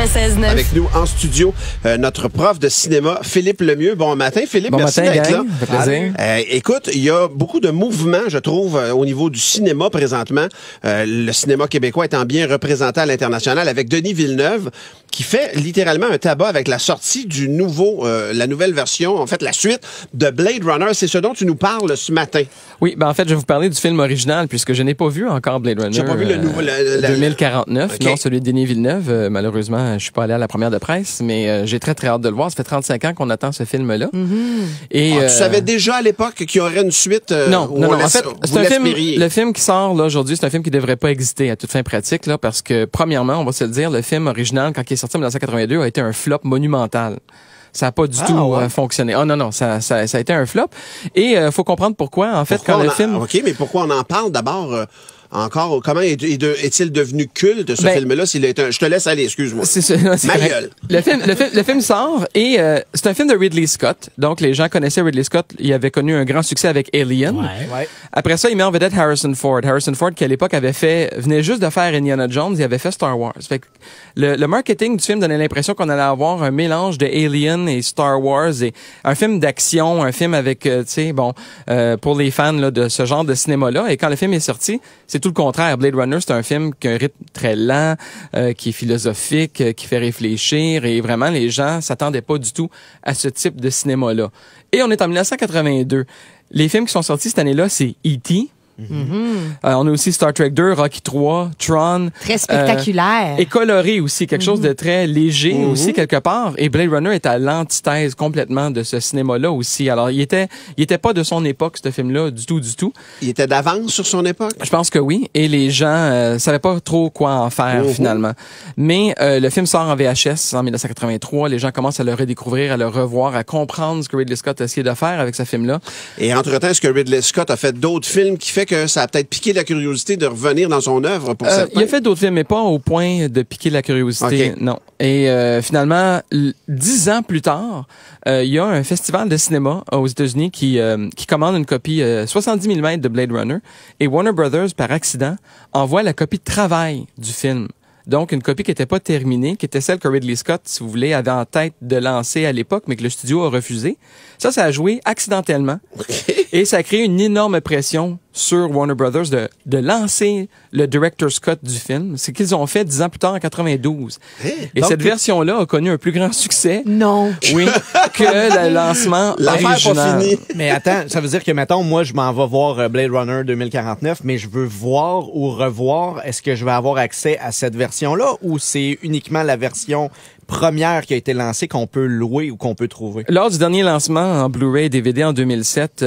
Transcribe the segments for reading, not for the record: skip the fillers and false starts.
96.9. Avec nous en studio, notre prof de cinéma, Philippe Lemieux. Bon matin, Philippe. Bon merci matin, d'être là. gang. Ça fait plaisir. Écoute, il y a beaucoup de mouvements, je trouve, au niveau du cinéma présentement. Le cinéma québécois étant bien représenté à l'international avec Denis Villeneuve, qui fait littéralement un tabac avec la sortie du la nouvelle version, en fait, la suite de Blade Runner. C'est ce dont tu nous parles ce matin. Oui, en fait, je vais vous parler du film original, puisque je n'ai pas vu encore Blade Runner. J'ai pas vu le nouveau... 2049, Okay. non, celui de Denis Villeneuve. Malheureusement, je suis pas allé à la première de presse, mais j'ai très hâte de le voir. Ça fait 35 ans qu'on attend ce film-là. Et, tu savais déjà à l'époque qu'il y aurait une suite? Non. En fait, c'est un film, l'espériez? le film qui sort là aujourd'hui, c'est un film qui devrait pas exister à toute fin pratique, là, parce que, premièrement, on va se le dire, le film original, quand il est sorti en 1982, a été un flop monumental. Ça n'a pas du tout fonctionné. Oh non, ça a été un flop. Et faut comprendre pourquoi, en fait, Pourquoi quand le film... OK, mais pourquoi on en parle d'abord encore? Comment est-il devenu culte, ce film-là? Je te laisse aller, excuse-moi. Ma gueule. Le film sort et c'est un film de Ridley Scott. Donc, les gens connaissaient Ridley Scott. Il avait connu un grand succès avec Alien. Ouais. Après ça, il met en vedette Harrison Ford. Harrison Ford, qui à l'époque venait juste de faire Indiana Jones, il avait fait Star Wars. Fait que le marketing du film donnait l'impression qu'on allait avoir un mélange de Alien et Star Wars et un film d'action, un film avec, pour les fans là, de ce genre de cinéma-là. Et quand le film est sorti, c'est tout le contraire. Blade Runner, c'est un film qui a un rythme très lent, qui est philosophique, qui fait réfléchir et vraiment, les gens s'attendaient pas du tout à ce type de cinéma-là. Et on est en 1982. Les films qui sont sortis cette année-là, c'est E.T., on a aussi Star Trek 2, Rocky 3, Tron. Très spectaculaire. Et coloré aussi, quelque chose de très léger aussi quelque part. Et Blade Runner est à l'antithèse complètement de ce cinéma-là aussi. Alors, il était pas de son époque, ce film-là, du tout. Il était d'avance sur son époque? Je pense que oui. Et les gens savaient pas trop quoi en faire finalement. Mais le film sort en VHS en 1983. Les gens commencent à le redécouvrir, à le revoir, à comprendre ce que Ridley Scott a essayé de faire avec ce film-là. Et entre-temps, est-ce que Ridley Scott a fait d'autres films qui fait que ça a peut-être piqué la curiosité de revenir dans son œuvre pour certains? Il a fait d'autres films, mais pas au point de piquer la curiosité, non. Et finalement, 10 ans plus tard, il y a un festival de cinéma aux États-Unis qui commande une copie 70 mm de Blade Runner et Warner Brothers, par accident, envoie la copie de travail du film. Donc, une copie qui n'était pas terminée, qui était celle que Ridley Scott, si vous voulez, avait en tête de lancer à l'époque, mais que le studio a refusé. Ça a joué accidentellement. Et ça a créé une énorme pression sur Warner Brothers de lancer le director's cut du film. C'est qu'ils ont fait 10 ans plus tard, en 92. Et donc, cette version-là a connu un plus grand succès. Non. Oui, que le lancement original. Pas fini. Mais attends, ça veut dire que, mettons, moi, je m'en vais voir Blade Runner 2049, mais je veux voir ou revoir. Est-ce que je vais avoir accès à cette version-là ou c'est uniquement la version première qui a été lancée qu'on peut louer ou qu'on peut trouver? Lors du dernier lancement en Blu-ray et DVD en 2007,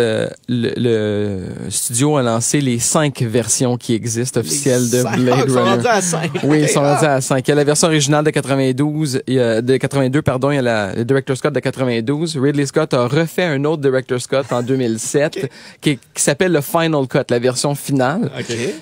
le studio a lancé les 5 versions qui existent officielles de Blade Runner. Ils sont rendus à 5. Oui, ils sont rendus à 5. Il y a la version originale de 92, de 82, pardon, il y a le Director's Cut de 92. Ridley Scott a refait un autre Director's Cut en 2007 qui s'appelle le Final Cut, la version finale.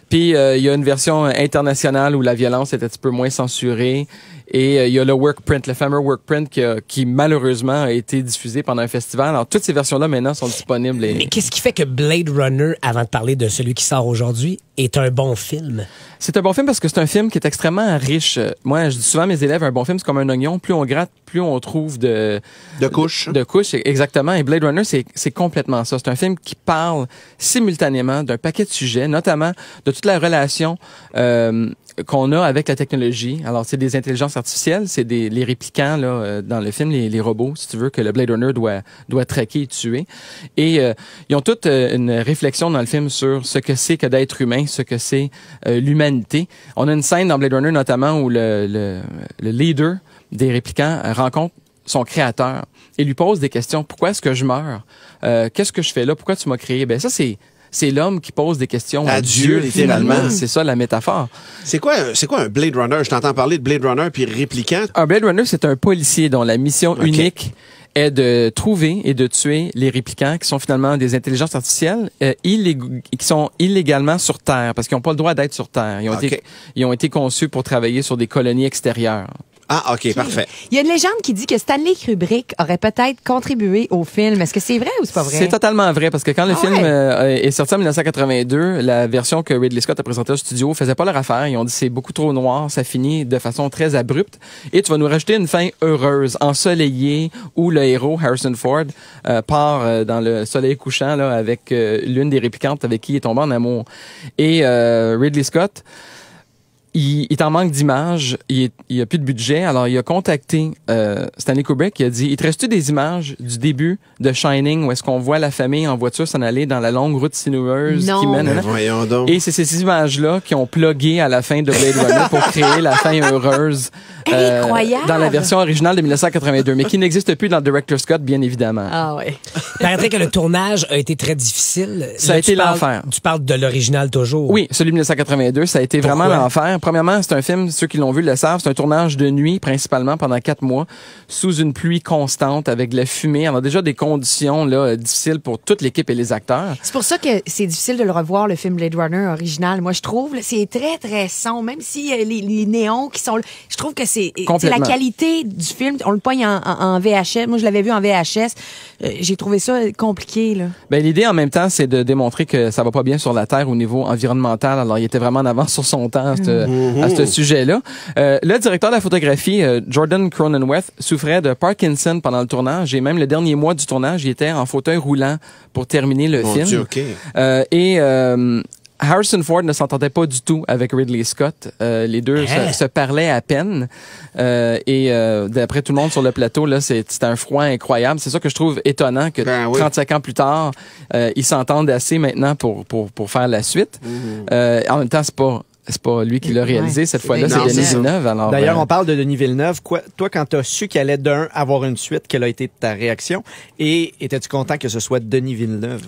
Puis il y a une version internationale où la violence est un petit peu moins censurée. Et il y a le workprint, le fameux workprint qui malheureusement a été diffusé pendant un festival. Alors toutes ces versions-là maintenant sont disponibles. Mais qu'est-ce qui fait que Blade Runner, avant de parler de celui qui sort aujourd'hui, est un bon film? C'est un bon film parce que c'est un film qui est extrêmement riche. Moi, je dis souvent à mes élèves, un bon film, c'est comme un oignon. Plus on gratte, plus on trouve de couches. De couches, exactement. Et Blade Runner, c'est complètement ça. C'est un film qui parle simultanément d'un paquet de sujets, notamment de toute la relation qu'on a avec la technologie. Alors, c'est des intelligences artificielles, c'est les réplicants là dans le film, les robots, si tu veux, que le Blade Runner doit traquer et tuer. Et ils ont toute une réflexion dans le film sur ce que c'est que d'être humain, ce que c'est l'humanité. On a une scène dans Blade Runner notamment où le leader des réplicants rencontre son créateur et lui pose des questions. Pourquoi est-ce que je meurs? Qu'est-ce que je fais là? Pourquoi tu m'as créé? Ben ça, c'est l'homme qui pose des questions à Dieu, littéralement. C'est ça, la métaphore. C'est quoi un Blade Runner? Je t'entends parler de Blade Runner puis Réplicant. Un Blade Runner, c'est un policier dont la mission unique est de trouver et de tuer les réplicants qui sont finalement des intelligences artificielles qui sont illégalement sur Terre parce qu'ils n'ont pas le droit d'être sur Terre. Ils ont été conçus pour travailler sur des colonies extérieures. Ah, OK, parfait. Il y a une légende qui dit que Stanley Kubrick aurait peut-être contribué au film. Est-ce que c'est vrai ou c'est pas vrai? C'est totalement vrai, parce que quand le film est sorti en 1982, la version que Ridley Scott a présentée au studio faisait pas leur affaire. Ils ont dit c'est beaucoup trop noir, ça finit de façon très abrupte, et tu vas nous rajouter une fin heureuse, ensoleillée, où le héros, Harrison Ford, part dans le soleil couchant là, avec l'une des réplicantes avec qui il est tombé en amour. Et Ridley Scott, il est en manque d'images, il a plus de budget, alors il a contacté Stanley Kubrick, il a dit, il te reste-tu des images du début de Shining où est-ce qu'on voit la famille en voiture s'en aller dans la longue route sinueuse qui mène... Voyons donc. Et c'est ces images-là qui ont plugué à la fin de Blade Runner pour créer la fin heureuse Incroyable! Dans la version originale de 1982, mais qui n'existe plus dans le Director's Cut, bien évidemment. Ah ouais. Il paraîtrait que le tournage a été très difficile. Ça a été l'enfer. Tu parles de l'original toujours. Oui, celui de 1982, ça a été vraiment l'enfer. Premièrement, c'est un film, ceux qui l'ont vu le savent, c'est un tournage de nuit, principalement pendant 4 mois, sous une pluie constante, avec de la fumée. Alors déjà des conditions là difficiles pour toute l'équipe et les acteurs. C'est pour ça que c'est difficile de le revoir, le film Blade Runner original. Moi, je trouve, là, c'est très, très sombre. Même si les néons qui sont là, je trouve que c'est la qualité du film. On le pogne en VHS. Moi, je l'avais vu en VHS. J'ai trouvé ça compliqué, là. Ben, l'idée, en même temps, c'est de démontrer que ça va pas bien sur la Terre au niveau environnemental. Alors, il était vraiment en avance sur son temps à ce sujet-là. Le directeur de la photographie, Jordan Cronenweth, souffrait de Parkinson pendant le tournage. Et même le dernier mois du tournage, il était en fauteuil roulant pour terminer le film. Dieu, OK. Harrison Ford ne s'entendait pas du tout avec Ridley Scott. Les deux se parlaient à peine. D'après tout le monde sur le plateau, là, c'était un froid incroyable. C'est ça que je trouve étonnant que 35 ans plus tard, ils s'entendent assez maintenant pour faire la suite. En même temps, c'est pas lui qui l'a réalisé cette fois-là, c'est Denis Villeneuve. Alors, d'ailleurs, on parle de Denis Villeneuve. Toi, quand tu as su qu'il allait avoir une suite, quelle a été ta réaction? Et étais-tu content que ce soit Denis Villeneuve?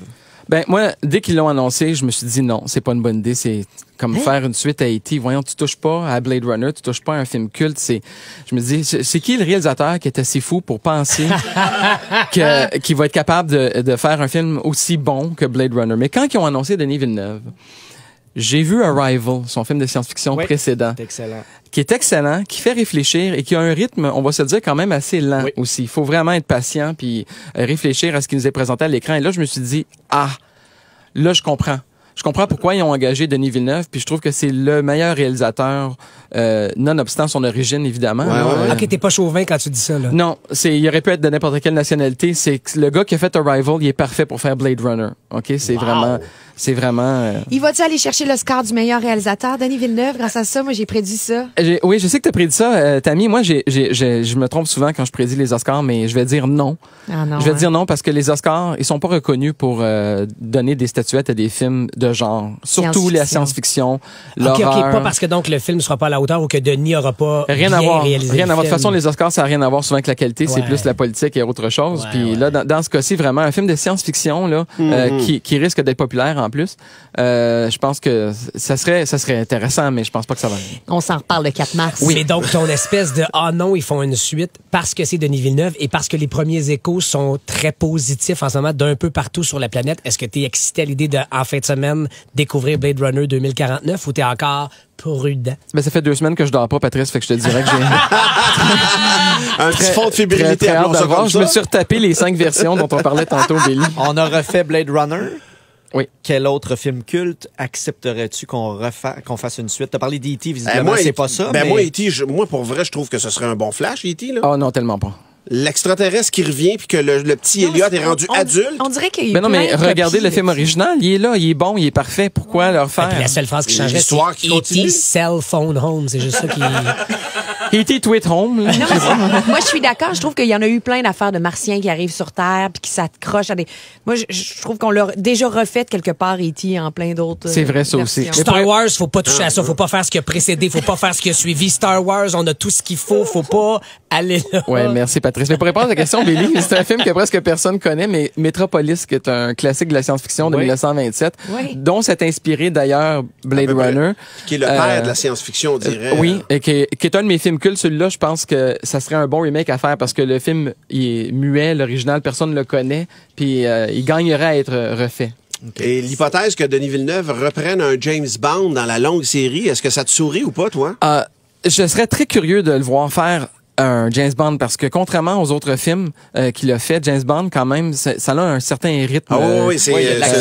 Ben moi, dès qu'ils l'ont annoncé, je me suis dit non, c'est pas une bonne idée. C'est comme faire une suite à E.T. Voyons, tu touches pas à Blade Runner, tu touches pas à un film culte. Je me dis, c'est qui le réalisateur qui est assez fou pour penser qu'il va être capable de faire un film aussi bon que Blade Runner? Mais quand ils ont annoncé Denis Villeneuve, j'ai vu Arrival, son film de science-fiction précédent, qui est excellent, qui fait réfléchir et qui a un rythme, on va se le dire, quand même assez lent aussi. Il faut vraiment être patient puis réfléchir à ce qui nous est présenté à l'écran. Et là, je me suis dit, là, je comprends. Je comprends pourquoi ils ont engagé Denis Villeneuve, puis je trouve que c'est le meilleur réalisateur, nonobstant son origine, évidemment. OK, t'es pas chauvin quand tu dis ça, là. Non, il aurait pu être de n'importe quelle nationalité. C'est le gars qui a fait Arrival, il est parfait pour faire Blade Runner. OK, c'est vraiment... Il va-tu aller chercher le score du meilleur réalisateur, Denis Villeneuve? Grâce à ça, moi, j'ai prédit ça. Oui, je sais que t'as prédit ça, Tammy. Moi, je me trompe souvent quand je prédis les Oscars, mais je vais dire non. Ah non, je vais dire non parce que les Oscars, ils sont pas reconnus pour donner des statuettes à des films de genre. Surtout la science-fiction, l'horreur. OK, pas parce que donc le film sera pas à la hauteur ou que Denis aura pas rien à voir. réalisé Rien à voir. De toute film. façon, les Oscars, ça n'a rien à voir souvent avec la qualité. C'est plus la politique et autre chose. Puis là, dans ce cas-ci, vraiment, un film de science-fiction là, qui risque d'être populaire en plus. Je pense que ça serait intéressant, mais je pense pas que ça va. On s'en reparle le 4 mars. Oui, mais donc ton espèce de non, ils font une suite parce que c'est Denis Villeneuve et parce que les premiers échos sont très positifs en ce moment d'un peu partout sur la planète. Est-ce que tu es excité à l'idée de en fin de semaine découvrir Blade Runner 2049 ou t'es encore prudent? Ben, ça fait 2 semaines que je dors pas, Patrice, fait que je te dirais que j'ai un petit fond de fébrilité à voir. Je me suis retapé les 5 versions dont on parlait tantôt, Billy. On a refait Blade Runner. Oui. Quel autre film culte accepterais-tu qu'on fasse une suite? T'as parlé d'E.T., visiblement, c'est pas ça. Ben, moi, E.T., moi, pour vrai, je trouve que ce serait un bon flash, E.T., là. Oh non, tellement pas. L'extraterrestre qui revient puis que le petit Elliot est rendu adulte. On dirait qu'il y a non, mais regardez le film original. Il est là, il est bon, il est parfait. Pourquoi le refaire? La seule phrase qui changerait, c'est E.T. Cell Phone Home. C'est juste ça qui... E.T. Tweet Home. Non, moi, je suis d'accord. Je trouve qu'il y en a eu plein d'affaires de martiens qui arrivent sur Terre puis qui s'accrochent à des... Moi, je trouve qu'on l'a déjà refait quelque part, E.T. en plein d'autres C'est vrai, ça versions. aussi. Star Wars, faut pas toucher à ça. Faut pas faire ce qui a précédé. Faut pas faire ce qui a suivi. Star Wars, on a tout ce qu'il faut. Faut pas aller là. Ouais, merci, Patrice. Mais pour répondre à la question, Billy, c'est un film que presque personne connaît, mais Metropolis, qui est un classique de la science-fiction de 1927, dont s'est inspiré d'ailleurs Blade Runner. Qui est le père de la science-fiction, on dirait. Oui, et qui est un de mes films cultes. Celui-là, je pense que ça serait un bon remake à faire parce que le film, il est muet, l'original, personne ne le connaît, puis il gagnerait à être refait. Okay. Et l'hypothèse que Denis Villeneuve reprenne un James Bond dans la longue série, est-ce que ça te sourit ou pas, toi? Je serais très curieux de le voir faire un James Bond parce que contrairement aux autres films qu'il a fait, James Bond quand même ça a un certain rythme. Oui, c'est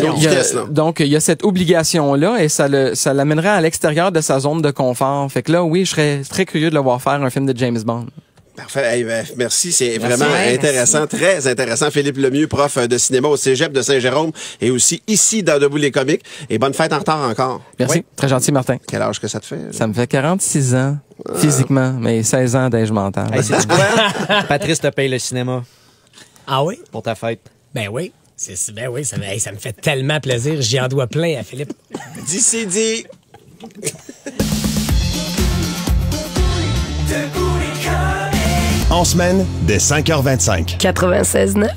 une vitesse, là. Donc il y a cette obligation là et ça l'amènerait à l'extérieur de sa zone de confort. Fait que là oui, je serais très curieux de le voir faire un film de James Bond. Parfait. Hey, merci. C'est vraiment intéressant, très intéressant. Philippe Lemieux, prof de cinéma au Cégep de Saint-Jérôme et aussi ici dans Debout les comiques. Et bonne fête en retard encore. Merci. Très gentil, Martin. Quel âge que ça te fait? Ça me fait 46 ans physiquement, mais 16 ans d'âge mental. Hey, c'est quoi? Patrice te paye le cinéma. Ah oui? Pour ta fête. Ben oui. Ben oui, ça me fait tellement plaisir. J'y en dois plein à Philippe. D'ici dit. En semaine, dès 5h25. 96.9.